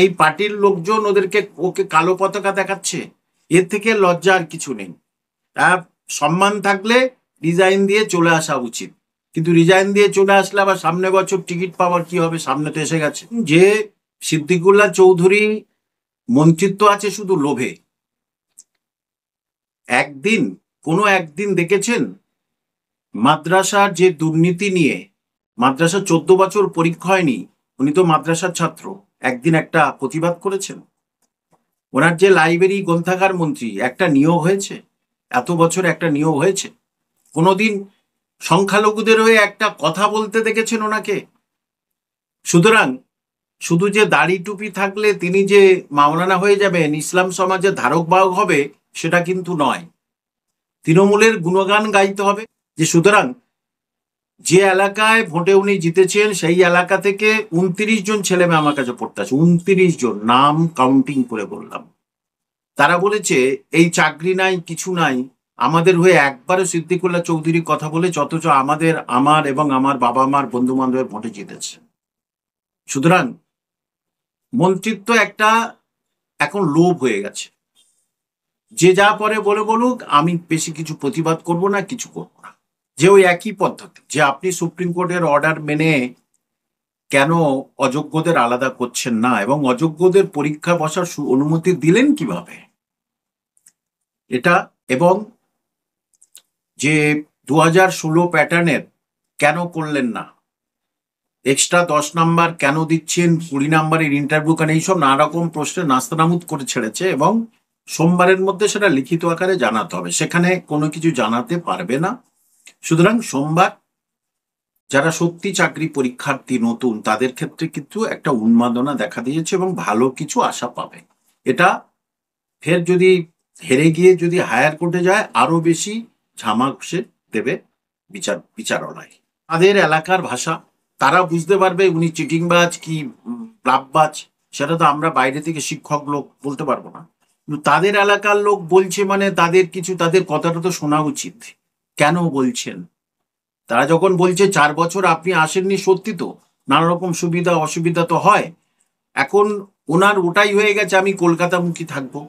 এই পার্টির লোকজন ওকে কালো পতাকা দেখাচ্ছে, এর থেকে লজ্জা আর কিছু নেই। সম্মান থাকলে রিজাইন দিয়ে চলে আসা উচিত, কিন্তু রিজাইন দিয়ে চলে আসলে আবার সামনে বছর টিকিট পাওয়ার কি হবে? সামনে তো এসে গেছে। যে সিদ্দিকুল্লাহ চৌধুরী মন্ত্রিত্ব আছে শুধু লোভে। কোনো একদিন দেখেছেন মাদ্রাসার যে দুর্নীতি নিয়ে? মাদ্রাসা 14 বছর পরীক্ষা হয়নি, উনি তো মাদ্রাসার ছাত্র, একদিন একটা প্রতিবাদ করেছেন? ওনার যে লাইব্রেরি গ্রন্থাগার মন্ত্রী, একটা নিয়োগ হয়েছে? এত বছর একটা নিয়োগ হয়েছে? কোনোদিন সংখ্যালঘুদের হয়ে একটা কথা বলতে দেখেছেন ওনাকে? সুতরাং শুধু যে দাড়ি টুপি থাকলে তিনি যে মাওলানা হয়ে যাবেন, ইসলাম সমাজের ধারক বাহক হবে, সেটা কিন্তু নয়। তৃণমূলের গুণগান গাইতে হবে। যে সুতরাং যে এলাকায় ভোটে উনি জিতেছেন সেই এলাকা থেকে 29 জন ছেলে মেয়ে আমার কাছে পড়তে আছে, 29 জন, নাম কাউন্টিং করে বললাম। তারা বলেছে এই চাকরি নাই, কিছু নাই, আমাদের হয়ে একবারও সিদ্দিকুল্লাহ চৌধুরী কথা বলে, অথচ আমার এবং আমার বাবা মার বন্ধু বান্ধবের ভোটে জিতেছে। সুতরাং মন্ত্রিত্ব একটা এখন লোভ হয়ে গেছে। যে যা পরে বলে বলুক, আমি বেশি কিছু প্রতিবাদ করব না, কিছু করব না। যে ওই একই পদ্ধতি, যে আপনি সুপ্রিম কোর্টের অর্ডার মেনে কেন অযোগ্যদের আলাদা করছেন না, এবং অযোগ্যদের পরীক্ষা বসার অনুমতি দিলেন কিভাবে এটা, এবং যে 2016 প্যাটার্নের কেন করলেন না, এক্সট্রা 10 নাম্বার কেন দিচ্ছেন, 20 নাম্বারের ইন্টারভিউ কেন, এইসব নানা রকম প্রশ্নের নাস্তানাবুদ করে ছেড়েছে, এবং সোমবারের মধ্যে সেটা লিখিত আকারে জানাতে হবে। সেখানে কোনো কিছু জানাতে পারবে না। সুতরাং সোমবার যারা সত্যি চাকরি পরীক্ষার্থী নতুন, তাদের ক্ষেত্রে কিন্তু একটা উন্মাদনা দেখা দিয়েছে এবং ভালো কিছু আশা পাবে। এটা ফের যদি হেরে গিয়ে যদি হায়ার কোর্টে যায়, আরো বেশি ঝামাক সে দেবে বিচারালয়। তাদের এলাকার ভাষা তারা বুঝতে পারবে উনি চিটিংবাজ কি ব্লাফবাজ, সেটা তো আমরা বাইরে থেকে শিক্ষক লোক বলতে পারবো না। কিন্তু তাদের এলাকার লোক বলছে মানে তাদের কথাটা তো শোনা উচিত। কেন বলছেন? তারা যখন বলছে 4 বছর আপনি আসেননি, সত্যি তো নানা রকম সুবিধা অসুবিধা তো হয়। এখন ওনার ওটাই হয়ে গেছে, আমি কলকাতামুখী থাকবো।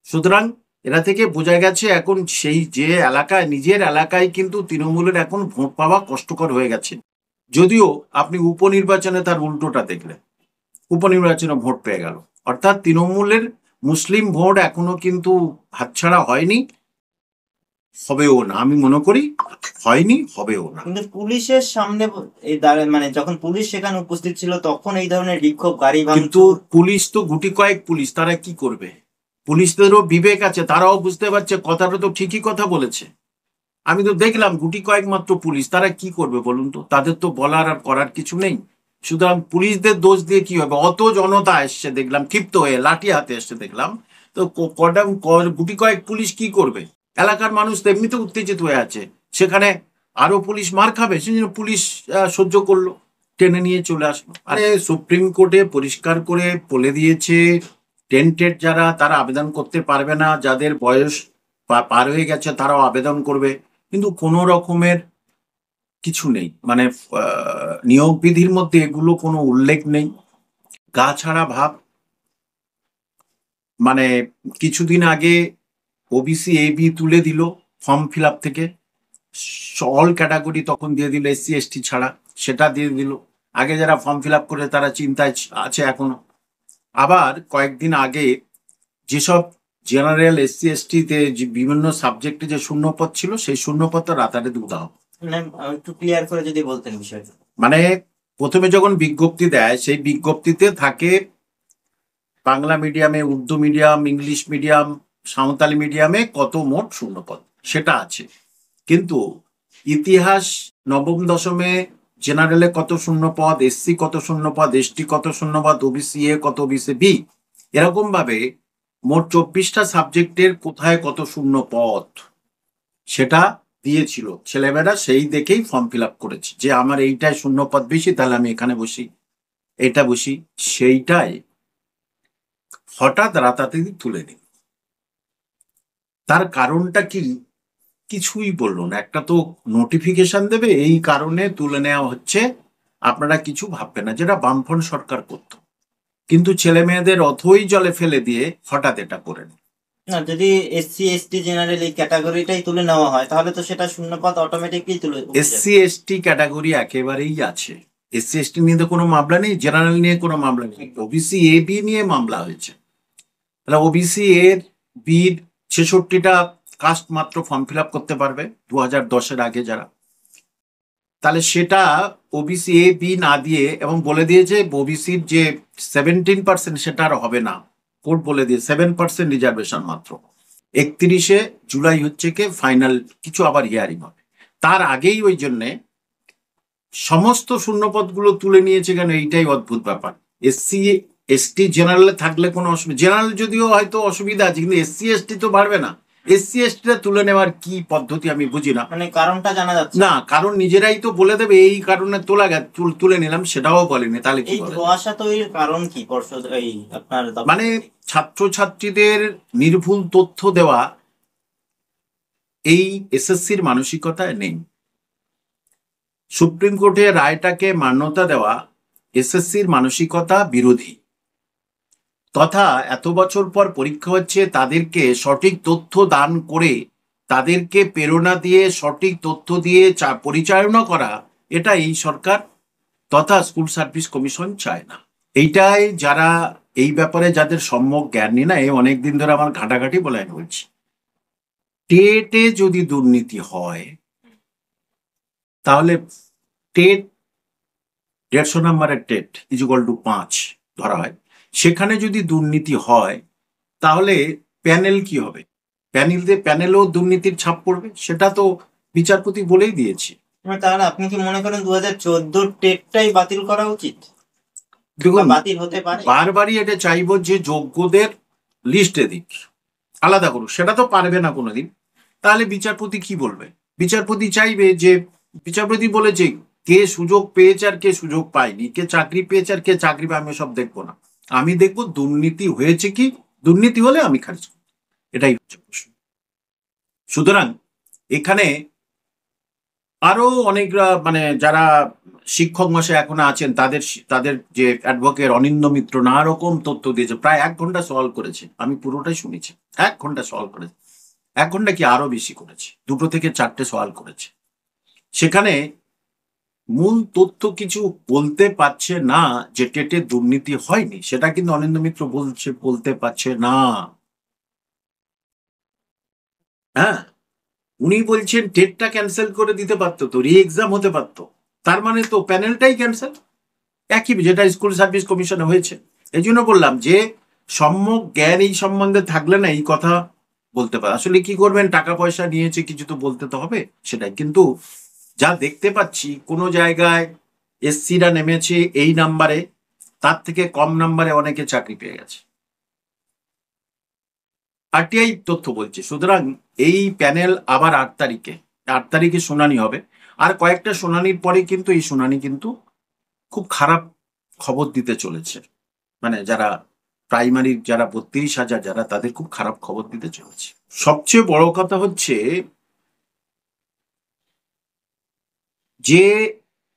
সুতরাং এরা থেকে বোঝা গেছে এখন সেই যে এলাকায়, নিজের এলাকায় কিন্তু তৃণমূলের এখন ভোট পাওয়া কষ্টকর হয়ে গেছে। যদিও আপনি উপনির্বাচনে তার উল্টোটা দেখলেন, উপনির্বাচনে ভোট পেয়ে গেল। অর্থাৎ তৃণমূলের মুসলিম ভোট এখনো কিন্তু হাতছাড়া হয়নি, হবেও না। আমি মনে করি হয়নি, হবেও না। কিন্তু পুলিশের সামনে মানে যখন পুলিশ সেখানে উপস্থিত ছিল তখন এই ধরনের বিক্ষোভ, গাড়ি ভাঙচুর। কিন্তু পুলিশ তো গুটি কয়েক পুলিশ, তারা কি করবে? পুলিশদেরও বিবেক আছে, তারাও বুঝতে পারছে কথাটা তো ঠিকই কথা বলেছে। আমি তো দেখলাম গুটি কয়েক মাত্র পুলিশ, তারা কি করবে বলুন তো? তাদের তো বলার আর করার কিছু নেই। সুতরাং পুলিশদের দোষ দিয়ে কি হবে? অত জনতা এসছে দেখলাম, ক্ষিপ্ত হয়ে লাঠি হাতে এসছে দেখলাম, তো গুটি কয়েক পুলিশ কি করবে? এলাকার মানুষ তো এমনিতে উত্তেজিত হয়ে আছে, সেখানে আরো পুলিশ মার খাবে, সেজন্য পুলিশ সহ্য করলো, টেনে নিয়ে চলে আসলো। আরে সুপ্রিম কোর্টে পরিষ্কার করে বলে দিয়েছে টেন্টেড যারা, তারা আবেদন করতে পারবে না, যাদের বয়স পার হয়ে গেছে তারাও আবেদন করবে। কিন্তু কোনো রকমের কিছু নেই, মানে নিয়োগ বিধির মধ্যে এগুলো কোনো উল্লেখ নেই। গা ছাড়া ভাব। মানে কিছুদিন আগে ওবিসি এবি তুলে দিল ফর্ম ফিল আপ থেকে, অল ক্যাটাগরি তখন দিয়ে দিল, এসসি এসটি ছাড়া সেটা দিয়ে দিল। আগে যারা ফর্ম ফিল আপ করে তারা চিন্তায় আছে এখনো। আবার কয়েকদিন আগে যেসব জেনারেল এসসি এসটিতে বিভিন্ন সাবজেক্টে যে শূন্যপদ ছিল, সেই শূন্যপদটা রাতারাতি উদাহ। একটু ক্লিয়ার করে যদি বলতেন বিষয়টা। মানে প্রথমে যখন বিজ্ঞপ্তি দেয়, সেই বিজ্ঞপ্তিতে থাকে বাংলা মিডিয়ামে, Urdu medium, English medium, Santali মিডিয়ামে কত মোট শূন্যপদ সেটা আছে। কিন্তু ইতিহাস নবম দশমে জেনারেলে কত শূন্যপদ, এসসি কত শূন্যপদ, এসটি কত শূন্যপদ, ওবিসি এ কত, ওবিসি বি, এরকম ভাবে মোট 24টা সাবজেক্টের কোথায় কত শূন্যপদ সেটা দিয়েছিল। ছেলেমেয়েরা সেই দেখেই ফর্ম ফিল আপ করেছে, যে আমার এইটাই শূন্যপদ বেশি, তাহলে আমি এখানে বসি, এটা বসি। সেইটাই হঠাৎ রাতারাতি তুলে নিল। তার কারণটা কি? কিছুই বললো না। একটা তো নোটিফিকেশন দেবে, এই কারণে তুলে নেওয়া হচ্ছে, আপনারা কিছু ভাববেন না, যেটা বামফ্রন্ট সরকার করত, কিন্তু ছেলে মেয়েদের অথই জলে ফেলে দিয়ে হঠাৎ এটা করে নেয়। না, যদি এসসি এসটি জেনারেল এই ক্যাটাগরিটাই তুলে নেওয়া হয় তাহলে তো সেটা শূন্যপদ অটোমেটিকলি তুলে উঠে যাবে। এসসি এসটি ক্যাটাগরি একেবারেই আছে, এসসি এসটি নিয়ে তো কোনো মামলা নেই, জেনারেল নিয়ে কোনো মামলা নেই, ওবিসি এ বি নিয়ে মামলা হয়েছে। তাহলে ওবিসি এর বির 66টা কাস্ট মাত্র ফর্ম ফিল আপ করতে পারবে 2010-এর আগে যারা, তাহলে সেটা ওবিসি এ বি না দিয়ে এবং বলে দিয়েছে ওবিসির যে 17% সেটা আর হবে না, কোর্ট বলে দিয়ে 7% রিজার্ভেশন মাত্র। 31শে জুলাই হচ্ছে কি ফাইনাল, কিছু আবার হিয়ারিং হবে, তার আগেই ওই জন্যে সমস্ত শূন্যপদগুলো তুলে নিয়েছে কেন, এইটাই অদ্ভুত ব্যাপার। এসসি এসটি জেনারেলে থাকলে কোনো অসুবিধা, জেনারেল যদিও হয়তো অসুবিধা আছে, কিন্তু এসসি এসটি তো বাড়বে না। এসসি এসটিটা তুলে নেওয়ার কি পদ্ধতি আমি বুঝি না, মানে কারণটা জানা যাচ্ছে না কারণ নিজেরাই তো বলে দেবে এই কারণে তুলে নিলাম, সেটাও বলেনি, তাহলে কি এই বলে? ধোঁয়াশা তৈরির কারণ কি পর্ষদ এই আপনার মানে ছাত্রছাত্রীদের নির্ভুল তথ্য দেওয়া এই এসএসসির মানসিকতায় নেই। সুপ্রিম কোর্টের রায়টাকে মান্যতা দেওয়া এসএসসির মানসিকতা বিরোধী, তথা এত বছর পর পরীক্ষা হচ্ছে তাদেরকে সঠিক তথ্য দান করে তাদেরকে প্রেরণা দিয়ে সঠিক তথ্য দিয়ে পরিচালনা করা, এটা এই সরকার তথা স্কুল সার্ভিস কমিশন চায় না। এইটাই যারা এই ব্যাপারে যাদের সম্যক জ্ঞান নেই না, এই অনেকদিন ধরে আমার ঘাটাঘাটি বলে আমি বলছি, টেটে যদি দুর্নীতি হয় তাহলে টেট 150 নম্বরের টেট ইজুকাল টু 5 ধরা হয়, সেখানে যদি দুর্নীতি হয় তাহলে প্যানেল কি হবে? প্যানেলও দুর্নীতির ছাপ পড়বে, সেটা তো বিচারপতি বলেই দিয়েছে। তাহলে আপনি কি মনে করেন 2014 টেটটাই বাতিল করা উচিত? দেখুন, বাতিল হতে পারে, বারবারই এটা চাইবো যে যোগ্যদের লিস্টে দিক, আলাদা করুক, সেটা তো পারবে না কোনোদিন। তাহলে বিচারপতি কি বলবে? বিচারপতি চাইবে যে, বিচারপতি বলেছে কে সুযোগ পেয়েছে আর কে সুযোগ পায়নি, কে চাকরি পেয়েছে আর কে চাকরি পায়, আমি সব দেখবো না, আমি দেখবো দুর্নীতি হয়েছে কি, দুর্নীতি হলে আমি খারিজ করব, এটাই হচ্ছে প্রশ্ন। সুতরাং এখানে আরো অনেকরা মানে যারা শিক্ষক মশাই এখন আছেন তাদের যে অ্যাডভোকেট অনিন্দ মিত্র নানা রকম তথ্য দিয়েছে, প্রায় 1 ঘন্টা সলভ করেছে, আমি পুরোটাই শুনেছি। 1 ঘন্টা সলভ করেছে, 1 ঘন্টা কি আরো বেশি করেছে, 2 থেকে 4টে সলভ করেছে। সেখানে মূল তথ্য কিছু বলতে পারছে না যে টেটে দুর্নীতি হয়নি, সেটা কিন্তু অনিন্দ মিত্র বলতে পারছে না। হ্যাঁ, উনি বলছেন টেটটা ক্যান্সেল করে দিতে পারতো, তো রি এক্সাম হতে পারতো, তার মানে তো প্যানেলটাই ক্যান্সেল, একই যেটা স্কুল সার্ভিস কমিশনে হয়েছে। এই জন্য বললাম যে সম্যক জ্ঞান এই সম্বন্ধে থাকলে না এই কথা বলতে পারে। আসলে কি করবেন, টাকা পয়সা নিয়েছে কিছু তো বলতে তো হবে, সেটাই। কিন্তু যা দেখতে পাচ্ছি কোনো জায়গায় এসসিরা নেমেছে এই নাম্বারে, তার থেকে কম নাম্বারে অনেকে চাকরি পেয়ে গেছে, আরটিআই তথ্য বলছে। সুতরাং এই প্যানেল আবার 8 তারিখে শুনানি হবে, আর কয়েকটা শুনানির পরে কিন্তু এই শুনানি কিন্তু খুব খারাপ খবর দিতে চলেছে, মানে যারা প্রাইমারির যারা 32,000 যারা, তাদের খুব খারাপ খবর দিতে চলেছে। সবচেয়ে বড় কথা হচ্ছে যে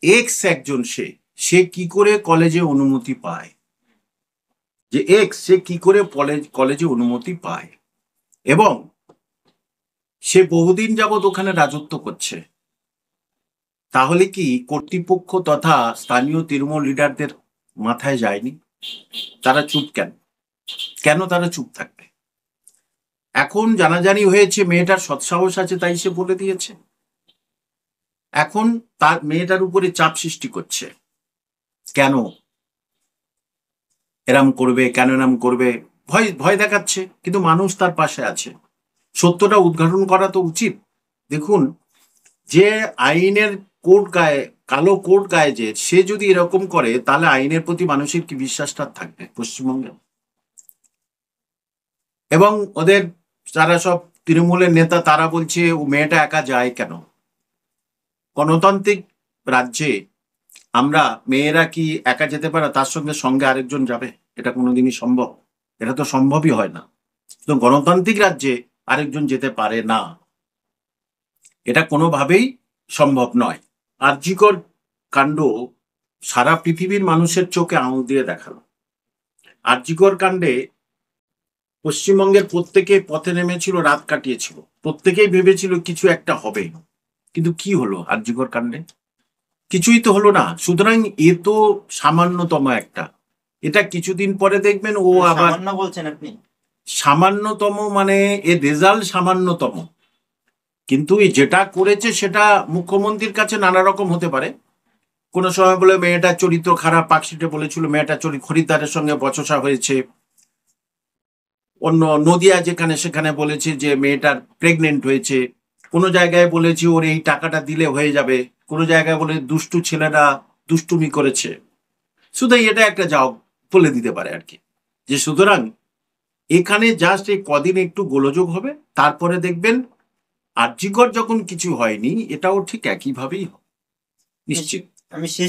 এক্স একজন সে কি করে কলেজে অনুমতি পায়, যে এক্স সে কি করে কলেজে অনুমতি পায়, এবং সে বহুদিন যাবৎ ওখানে রাজত্ব করছে, তাহলে কি কর্তৃপক্ষ তথা স্থানীয় তৃণমূল লিডারদের মাথায় যায়নি? তারা চুপ কেন? কেন তারা চুপ থাকবে? এখন জানাজানি হয়েছে মেয়েটার সৎসাহস আছে তাই সে বলে দিয়েছে, এখন তার মেয়েটার উপরে চাপ সৃষ্টি করছে, কেন এরম করবে, কেন এরম করবে, ভয় ভয় দেখাচ্ছে, কিন্তু মানুষ তার পাশে আছে, সত্যটা উদ্ঘাটন করা তো উচিত। দেখুন, যে আইনের কোর্ট গায়ে, কালো কোর্ট গায়ে, যে সে যদি এরকম করে তাহলে আইনের প্রতি মানুষের কি বিশ্বাসটা থাকবে পশ্চিমবঙ্গে? এবং ওদের যারা সব তৃণমূলের নেতা তারা বলছে ও মেয়েটা একা যায় কেন? গণতান্ত্রিক রাজ্যে আমরা মেয়েরা কি একা যেতে পারে, তার সঙ্গে সঙ্গে আরেকজন যাবে? এটা কোনোদিনই সম্ভব? এটা তো সম্ভবই হয় না। তো গণতান্ত্রিক রাজ্যে আরেকজন যেতে পারে না, এটা কোনোভাবেই সম্ভব নয়। আরজিকর কাণ্ড সারা পৃথিবীর মানুষের চোখে আঙুল দিয়ে দেখালো। আরজিকর কাণ্ডে পশ্চিমবঙ্গের প্রত্যেকে পথে নেমেছিল, রাত কাটিয়েছিল, প্রত্যেকেই ভেবেছিল কিছু একটা হবে, কিন্তু কি হলো আরজিকর কাণ্ডে? কিছুই তো হলো না। সুতরাং এ তো সামান্যতম একটা, এটা কিছুদিন পরে দেখবেন ও আবার সামান্য বলছেন আপনি? সামান্যতম মানে এর রেজাল্ট সামান্যতম, কিন্তু এই যেটা করেছে সেটা মুখ্যমন্ত্রীর কাছে নানা রকম হতে পারে। কোনো সময় বলে মেয়েটার চরিত্র খারাপ, পার্কশিটে বলেছিল মেয়েটার চরিত্র খরিদ্দারের সঙ্গে বচসা হয়েছে। অন্য নদিয়া যেখানে সেখানে বলেছে যে মেয়েটার প্রেগনেন্ট হয়েছে। কোনো জায়গায় বলেছে ওর এই টাকাটা দিলে হয়ে যাবে, কোনো জায়গায় বলে দুষ্টু ছেলেরা দুষ্টুমি করেছে। শুধু এটা একটা যাও বলে দিতে পারে আর কি, যে সুতরাং এখানে জাস্ট এই কদিন একটু গোলযোগ হবে, তারপরে দেখবেন আরজিকর যখন কিছু হয়নি এটাও ঠিক একইভাবেই হবে নিশ্চিত। আমি শেষ